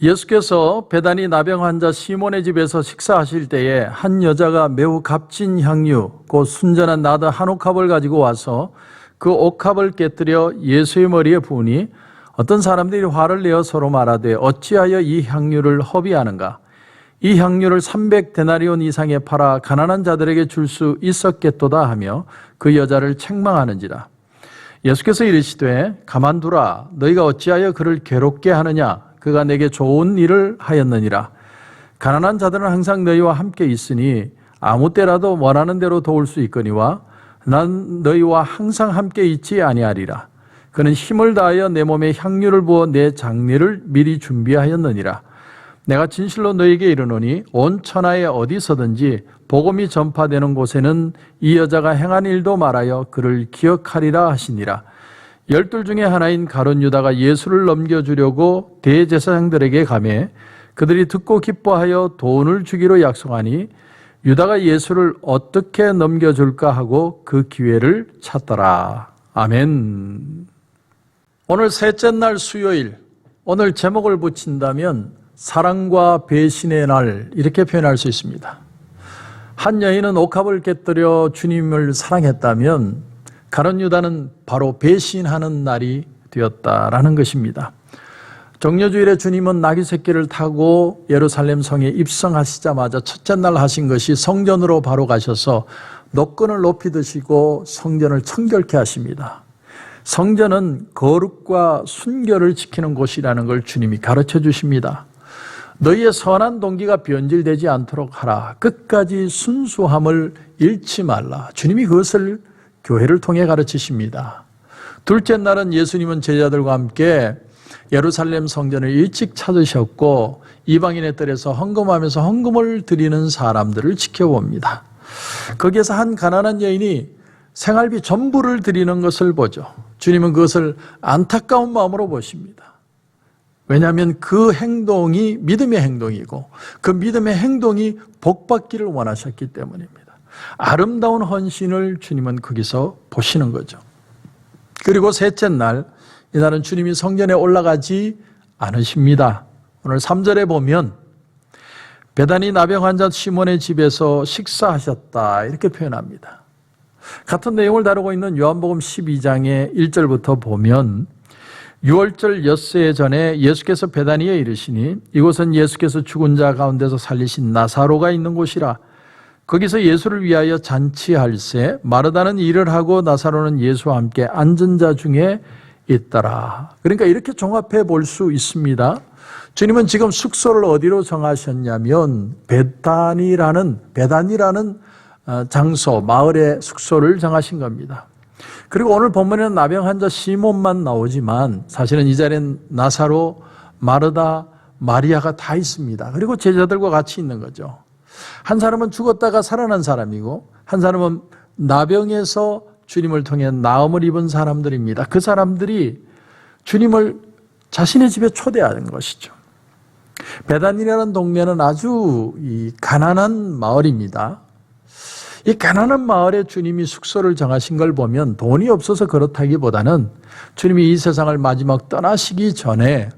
예수께서 베다니 나병 환자 시몬의 집에서 식사하실 때에 한 여자가 매우 값진 향유 곧 순전한 나드 한 옥합을 가지고 와서 그 옥합을 깨뜨려 예수의 머리에 부으니 어떤 사람들이 화를 내어 서로 말하되 어찌하여 이 향유를 허비하는가? 이 향유를 300데나리온 이상에 팔아 가난한 자들에게 줄 수 있었겠도다 하며 그 여자를 책망하는지라. 예수께서 이르시되 가만두라. 너희가 어찌하여 그를 괴롭게 하느냐? 그가 내게 좋은 일을 하였느니라. 가난한 자들은 항상 너희와 함께 있으니 아무 때라도 원하는 대로 도울 수 있거니와 난 너희와 항상 함께 있지 아니하리라. 그는 힘을 다하여 내 몸에 향유를 부어 내 장례를 미리 준비하였느니라. 내가 진실로 너희에게 이르노니 온 천하에 어디서든지 복음이 전파되는 곳에는 이 여자가 행한 일도 말하여 그를 기억하리라 하시니라. 12 중에 하나인 가룟 유다가 예수를 넘겨주려고 대제사장들에게 가매 그들이 듣고 기뻐하여 돈을 주기로 약속하니 유다가 예수를 어떻게 넘겨줄까 하고 그 기회를 찾더라. 아멘. 오늘 셋째 날 수요일, 오늘 제목을 붙인다면 사랑과 배신의 날 이렇게 표현할 수 있습니다. 한 여인은 옥합을 깨뜨려 주님을 사랑했다면 가룟 유다는 바로 배신하는 날이 되었다라는 것입니다. 정료주일에 주님은 나귀 새끼를 타고 예루살렘 성에 입성하시자마자 첫째 날 하신 것이 성전으로 바로 가셔서 노끈을 높이 드시고 성전을 청결케 하십니다. 성전은 거룩과 순결을 지키는 곳이라는 걸 주님이 가르쳐 주십니다. 너희의 선한 동기가 변질되지 않도록 하라. 끝까지 순수함을 잃지 말라. 주님이 그것을 교회를 통해 가르치십니다. 둘째 날은 예수님은 제자들과 함께 예루살렘 성전을 일찍 찾으셨고 이방인의 뜰에서 헌금하면서 헌금을 드리는 사람들을 지켜봅니다. 거기에서 한 가난한 여인이 생활비 전부를 드리는 것을 보죠. 주님은 그것을 안타까운 마음으로 보십니다. 왜냐하면 그 행동이 믿음의 행동이고 그 믿음의 행동이 복받기를 원하셨기 때문입니다. 아름다운 헌신을 주님은 거기서 보시는 거죠. 그리고 셋째 날, 이날은 주님이 성전에 올라가지 않으십니다. 오늘 3절에 보면 베다니 나병 환자 시몬의 집에서 식사하셨다 이렇게 표현합니다. 같은 내용을 다루고 있는 요한복음 12장의 1절부터 보면 6월절 엿새 전에 예수께서 베다니에 이르시니 이곳은 예수께서 죽은 자 가운데서 살리신 나사로가 있는 곳이라. 거기서 예수를 위하여 잔치할새 마르다는 일을 하고 나사로는 예수와 함께 앉은 자 중에 있더라. 그러니까 이렇게 종합해 볼 수 있습니다. 주님은 지금 숙소를 어디로 정하셨냐면 베다니라는 장소, 마을의 숙소를 정하신 겁니다. 그리고 오늘 본문에는 나병 환자 시몬만 나오지만 사실은 이 자리엔 나사로, 마르다, 마리아가 다 있습니다. 그리고 제자들과 같이 있는 거죠. 한 사람은 죽었다가 살아난 사람이고 한 사람은 나병에서 주님을 통해 나음을 입은 사람들입니다. 그 사람들이 주님을 자신의 집에 초대하는 것이죠. 베단이라는 동네는 아주 가난한 마을입니다. 이 가난한 마을에 주님이 숙소를 정하신 걸 보면 돈이 없어서 그렇다기보다는 주님이 이 세상을 마지막 떠나시기 전에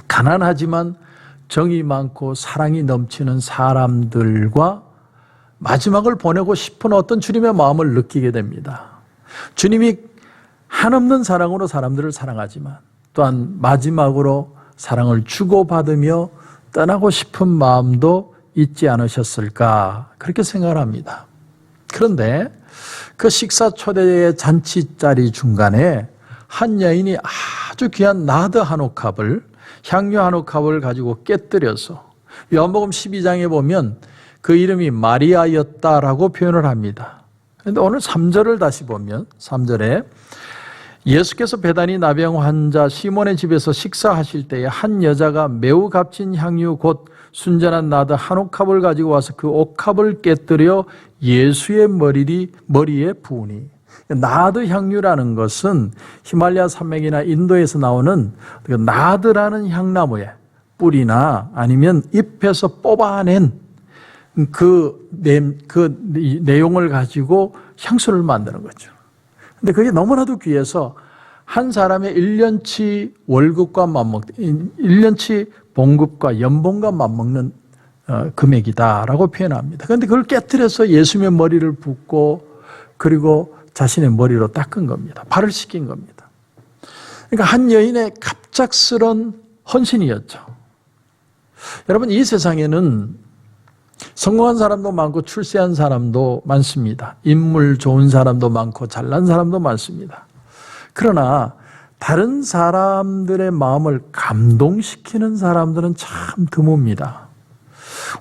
가난하지만 정이 많고 사랑이 넘치는 사람들과 마지막을 보내고 싶은 어떤 주님의 마음을 느끼게 됩니다. 주님이 한없는 사랑으로 사람들을 사랑하지만 또한 마지막으로 사랑을 주고받으며 떠나고 싶은 마음도 있지 않으셨을까 그렇게 생각을 합니다. 그런데 그 식사 초대의 잔치 자리 중간에 한 여인이 아주 귀한 나드 한 옥합을 향유 한 옥합을 가지고 깨뜨려서 요한복음 12장에 보면 그 이름이 마리아였다라고 표현을 합니다. 그런데 오늘 3절을 다시 보면 3절에 예수께서 베다니 나병 환자 시몬의 집에서 식사하실 때에 한 여자가 매우 값진 향유 곧 순전한 나드 한 옥합을 가지고 와서 그 옥합을 깨뜨려 예수의 머리에 부으니 나드 향유라는 것은 히말라야 산맥이나 인도에서 나오는 나드라는 향나무의 뿌리나 아니면 잎에서 뽑아낸 그 내용을 가지고 향수를 만드는 거죠. 근데 그게 너무나도 귀해서 한 사람의 1년치 월급과 맞먹, 1년치 봉급과 연봉과 맞먹는 금액이다라고 표현합니다. 그런데 그걸 깨뜨려서 예수님의 머리를 붓고 그리고 자신의 머리로 닦은 겁니다. 발을 씻긴 겁니다. 그러니까 한 여인의 갑작스런 헌신이었죠. 여러분, 이 세상에는 성공한 사람도 많고 출세한 사람도 많습니다. 인물 좋은 사람도 많고 잘난 사람도 많습니다. 그러나 다른 사람들의 마음을 감동시키는 사람들은 참 드뭅니다.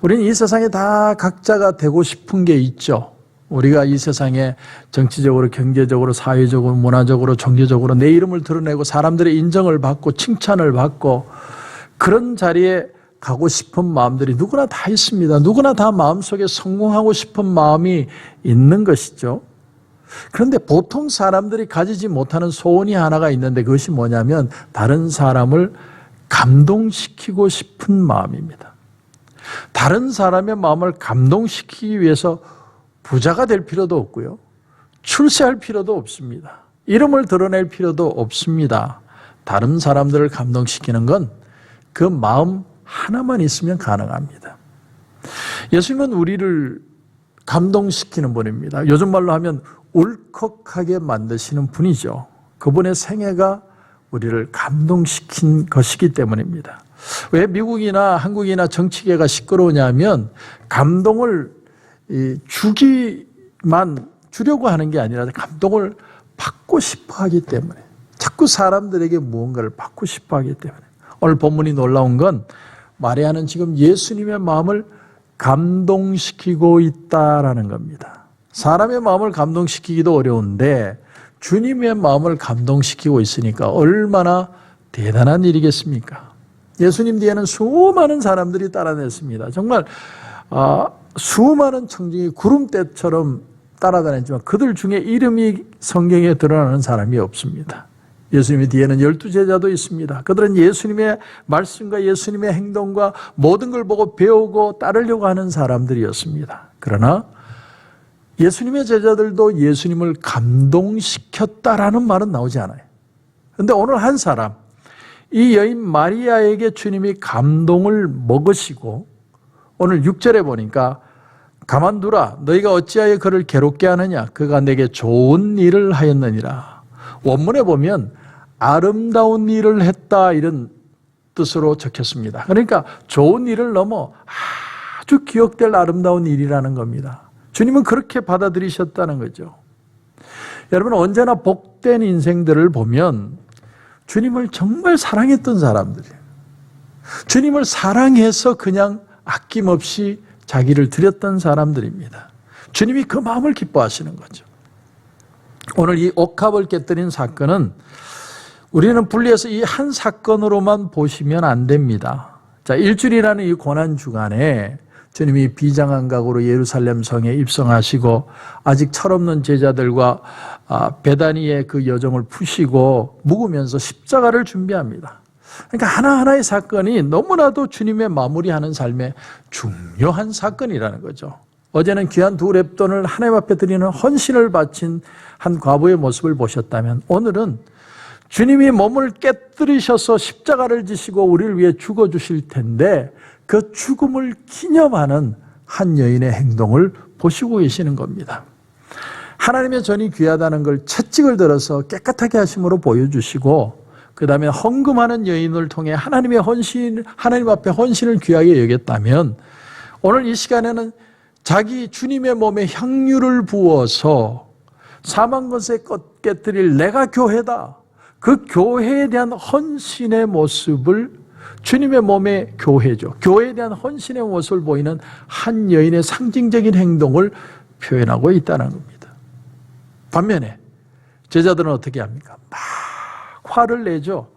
우리는 이 세상에 다 각자가 되고 싶은 게 있죠. 우리가 이 세상에 정치적으로, 경제적으로, 사회적으로, 문화적으로, 종교적으로 내 이름을 드러내고 사람들의 인정을 받고 칭찬을 받고 그런 자리에 가고 싶은 마음들이 누구나 다 있습니다. 누구나 다 마음속에 성공하고 싶은 마음이 있는 것이죠. 그런데 보통 사람들이 가지지 못하는 소원이 하나가 있는데 그것이 뭐냐면 다른 사람을 감동시키고 싶은 마음입니다. 다른 사람의 마음을 감동시키기 위해서 부자가 될 필요도 없고요. 출세할 필요도 없습니다. 이름을 드러낼 필요도 없습니다. 다른 사람들을 감동시키는 건 그 마음 하나만 있으면 가능합니다. 예수님은 우리를 감동시키는 분입니다. 요즘 말로 하면 울컥하게 만드시는 분이죠. 그분의 생애가 우리를 감동시킨 것이기 때문입니다. 왜 미국이나 한국이나 정치계가 시끄러우냐면 감동을 주려고 하는 게 아니라 감동을 받고 싶어 하기 때문에 자꾸 사람들에게 무언가를 받고 싶어 하기 때문에 오늘 본문이 놀라운 건 마리아는 지금 예수님의 마음을 감동시키고 있다라는 겁니다. 사람의 마음을 감동시키기도 어려운데 주님의 마음을 감동시키고 있으니까 얼마나 대단한 일이겠습니까? 예수님 뒤에는 수많은 사람들이 따라냈습니다. 정말 수많은 청중이 구름대처럼 따라다녔지만 그들 중에 이름이 성경에 드러나는 사람이 없습니다. 예수님의 뒤에는 12제자도 있습니다. 그들은 예수님의 말씀과 예수님의 행동과 모든 걸 보고 배우고 따르려고 하는 사람들이었습니다. 그러나 예수님의 제자들도 예수님을 감동시켰다라는 말은 나오지 않아요. 그런데 오늘 한 사람, 이 여인 마리아에게 주님이 감동을 먹으시고 오늘 6절에 보니까 가만두라 너희가 어찌하여 그를 괴롭게 하느냐 그가 내게 좋은 일을 하였느니라. 원문에 보면 아름다운 일을 했다 이런 뜻으로 적혔습니다. 그러니까 좋은 일을 넘어 아주 기억될 아름다운 일이라는 겁니다. 주님은 그렇게 받아들이셨다는 거죠. 여러분 언제나 복된 인생들을 보면 주님을 정말 사랑했던 사람들이에요. 주님을 사랑해서 그냥 아낌없이 자기를 드렸던 사람들입니다. 주님이 그 마음을 기뻐하시는 거죠. 오늘 이 옥합을 깨뜨린 사건은 우리는 분리해서 이 한 사건으로만 보시면 안 됩니다. 자, 일주일이라는 이 고난주간에 주님이 비장한 각오로 예루살렘 성에 입성하시고 아직 철없는 제자들과 베다니의 그 여정을 푸시고 묵으면서 십자가를 준비합니다. 그러니까 하나하나의 사건이 너무나도 주님의 마무리하는 삶의 중요한 사건이라는 거죠. 어제는 귀한 두 렙돈을 하나님 앞에 드리는 헌신을 바친 한 과부의 모습을 보셨다면 오늘은 주님이 몸을 깨뜨리셔서 십자가를 지시고 우리를 위해 죽어주실 텐데 그 죽음을 기념하는 한 여인의 행동을 보시고 계시는 겁니다. 하나님의 전이 귀하다는 걸 채찍을 들어서 깨끗하게 하심으로 보여주시고 그 다음에 헌금하는 여인을 통해 하나님 앞에 헌신을 귀하게 여겼다면 오늘 이 시간에는 자기 주님의 몸에 향유를 부어서 사망 것에 깨뜨릴 내가 교회다. 그 교회에 대한 헌신의 모습을 주님의 몸의 교회죠. 교회에 대한 헌신의 모습을 보이는 한 여인의 상징적인 행동을 표현하고 있다는 겁니다. 반면에 제자들은 어떻게 합니까? 막 화를 내죠.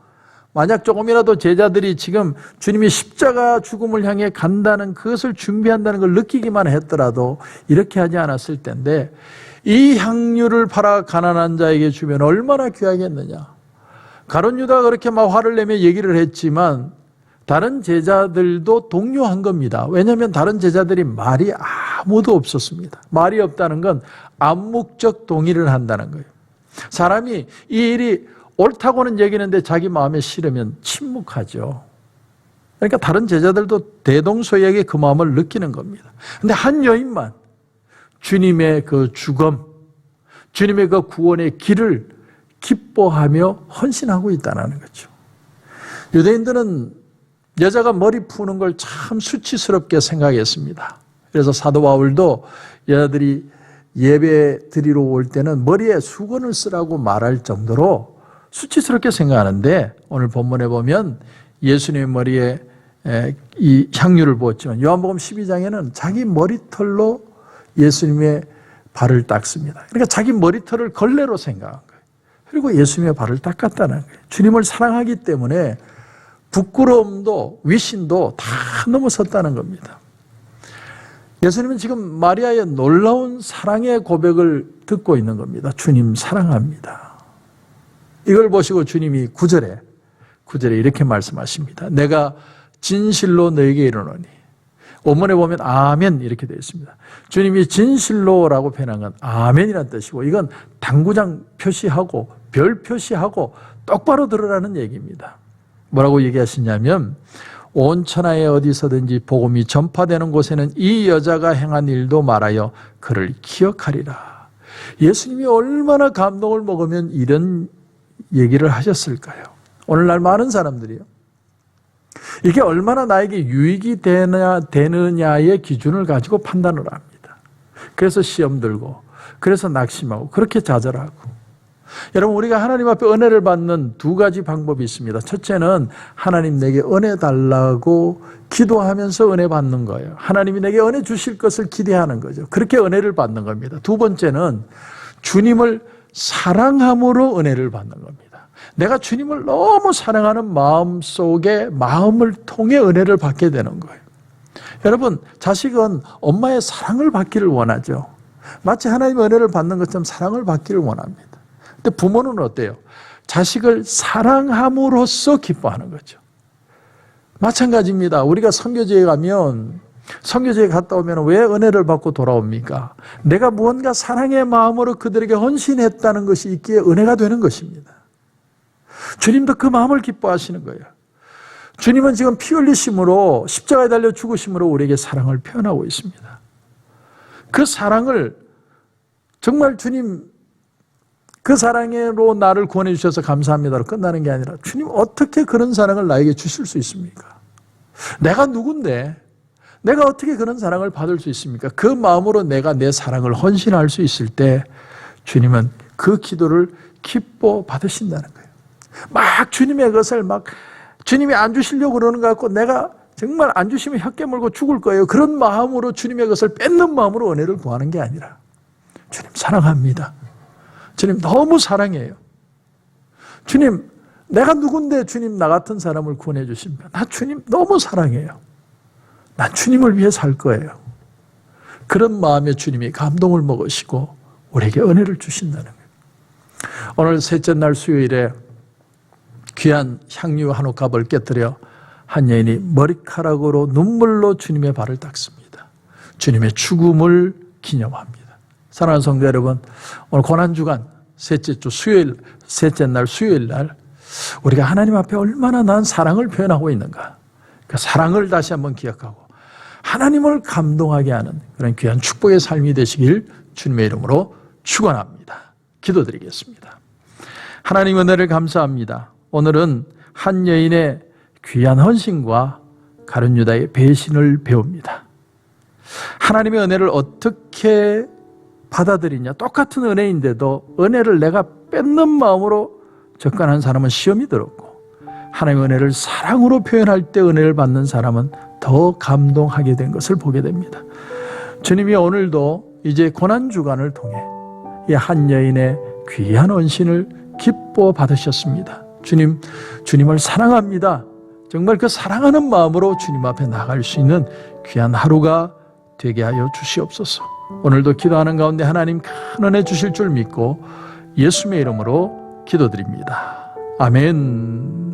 만약 조금이라도 제자들이 지금 주님이 십자가 죽음을 향해 간다는 그것을 준비한다는 걸 느끼기만 했더라도 이렇게 하지 않았을 텐데 이 향유를 팔아 가난한 자에게 주면 얼마나 귀하겠느냐. 가룟 유다가 그렇게 막 화를 내며 얘기를 했지만 다른 제자들도 동요한 겁니다. 왜냐하면 다른 제자들이 말이 아무도 없었습니다. 말이 없다는 건 암묵적 동의를 한다는 거예요. 사람이 이 일이 옳다고는 얘기하는데 자기 마음에 싫으면 침묵하죠. 그러니까 다른 제자들도 대동소이하게 그 마음을 느끼는 겁니다. 근데 한 여인만 주님의 그 죽음, 주님의 그 구원의 길을 기뻐하며 헌신하고 있다는 거죠. 유대인들은 여자가 머리 푸는 걸 참 수치스럽게 생각했습니다. 그래서 사도 바울도 여자들이 예배 드리러 올 때는 머리에 수건을 쓰라고 말할 정도로 수치스럽게 생각하는데, 오늘 본문에 보면 예수님의 머리에 이 향유를 부었지만 요한복음 12장에는 자기 머리털로 예수님의 발을 닦습니다. 그러니까 자기 머리털을 걸레로 생각한 거예요. 그리고 예수님의 발을 닦았다는 거예요. 주님을 사랑하기 때문에 부끄러움도 위신도 다 넘어섰다는 겁니다. 예수님은 지금 마리아의 놀라운 사랑의 고백을 듣고 있는 겁니다. 주님 사랑합니다. 이걸 보시고 주님이 9절에 이렇게 말씀하십니다. 내가 진실로 너에게 이르노니. 원문에 보면 아멘 이렇게 되어 있습니다. 주님이 진실로라고 표현한 건 아멘이라는 뜻이고, 이건 당구장 표시하고 별 표시하고 똑바로 들으라는 얘기입니다. 뭐라고 얘기하시냐면, 온 천하에 어디서든지 복음이 전파되는 곳에는 이 여자가 행한 일도 말하여 그를 기억하리라. 예수님이 얼마나 감동을 먹으면 이런 얘기를 하셨을까요? 오늘날 많은 사람들이요, 이게 얼마나 나에게 유익이 되느냐의 기준을 가지고 판단을 합니다. 그래서 시험 들고, 그래서 낙심하고, 그렇게 좌절하고. 여러분, 우리가 하나님 앞에 은혜를 받는 두 가지 방법이 있습니다. 첫째는 하나님 내게 은혜 달라고 기도하면서 은혜 받는 거예요. 하나님이 내게 은혜 주실 것을 기대하는 거죠. 그렇게 은혜를 받는 겁니다. 두 번째는 주님을 사랑함으로 은혜를 받는 겁니다. 내가 주님을 너무 사랑하는 마음 속에 마음을 통해 은혜를 받게 되는 거예요. 여러분, 자식은 엄마의 사랑을 받기를 원하죠. 마치 하나님의 은혜를 받는 것처럼 사랑을 받기를 원합니다. 근데 부모는 어때요? 자식을 사랑함으로써 기뻐하는 거죠. 마찬가지입니다. 우리가 선교지에 가면, 선교지에 갔다 오면 왜 은혜를 받고 돌아옵니까? 내가 무언가 사랑의 마음으로 그들에게 헌신했다는 것이 있기에 은혜가 되는 것입니다. 주님도 그 마음을 기뻐하시는 거예요. 주님은 지금 피 흘리심으로, 십자가에 달려 죽으심으로 우리에게 사랑을 표현하고 있습니다. 그 사랑을 정말 주님, 그 사랑으로 나를 구원해 주셔서 감사합니다로 끝나는 게 아니라, 주님 어떻게 그런 사랑을 나에게 주실 수 있습니까? 내가 누군데 내가 어떻게 그런 사랑을 받을 수 있습니까? 그 마음으로 내가 내 사랑을 헌신할 수 있을 때 주님은 그 기도를 기뻐 받으신다는 거예요. 막 주님의 것을 막 주님이 안 주시려고 그러는 것 같고, 내가 정말 안 주시면 혀 깨물고 죽을 거예요, 그런 마음으로 주님의 것을 뺏는 마음으로 은혜를 구하는 게 아니라, 주님 사랑합니다. 주님 너무 사랑해요. 주님, 내가 누군데 주님 나 같은 사람을 구원해 주시면, 나 주님 너무 사랑해요. 난 주님을 위해 살 거예요. 그런 마음에 주님이 감동을 먹으시고 우리에게 은혜를 주신다는 거예요. 오늘 셋째 날 수요일에 귀한 향유 한 옥합을 깨뜨려 한 여인이 머리카락으로 눈물로 주님의 발을 닦습니다. 주님의 죽음을 기념합니다. 사랑하는 성도 여러분, 오늘 고난주간 셋째 주 수요일, 셋째 날 수요일 날 우리가 하나님 앞에 얼마나 난 사랑을 표현하고 있는가, 그 사랑을 다시 한번 기억하고 하나님을 감동하게 하는 그런 귀한 축복의 삶이 되시길 주님의 이름으로 축원합니다. 기도드리겠습니다. 하나님 은혜를 감사합니다. 오늘은 한 여인의 귀한 헌신과 가룟 유다의 배신을 배웁니다. 하나님의 은혜를 어떻게 받아들이냐, 똑같은 은혜인데도 은혜를 내가 뺏는 마음으로 접근한 사람은 시험이 들었고, 하나님의 은혜를 사랑으로 표현할 때 은혜를 받는 사람은 더 감동하게 된 것을 보게 됩니다. 주님이 오늘도 이제 고난주간을 통해 이 한 여인의 귀한 헌신을 기뻐 받으셨습니다. 주님, 주님을 사랑합니다. 정말 그 사랑하는 마음으로 주님 앞에 나갈 수 있는 귀한 하루가 되게 하여 주시옵소서. 오늘도 기도하는 가운데 하나님 큰 은혜 주실 줄 믿고 예수님의 이름으로 기도드립니다. 아멘.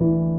있습니다.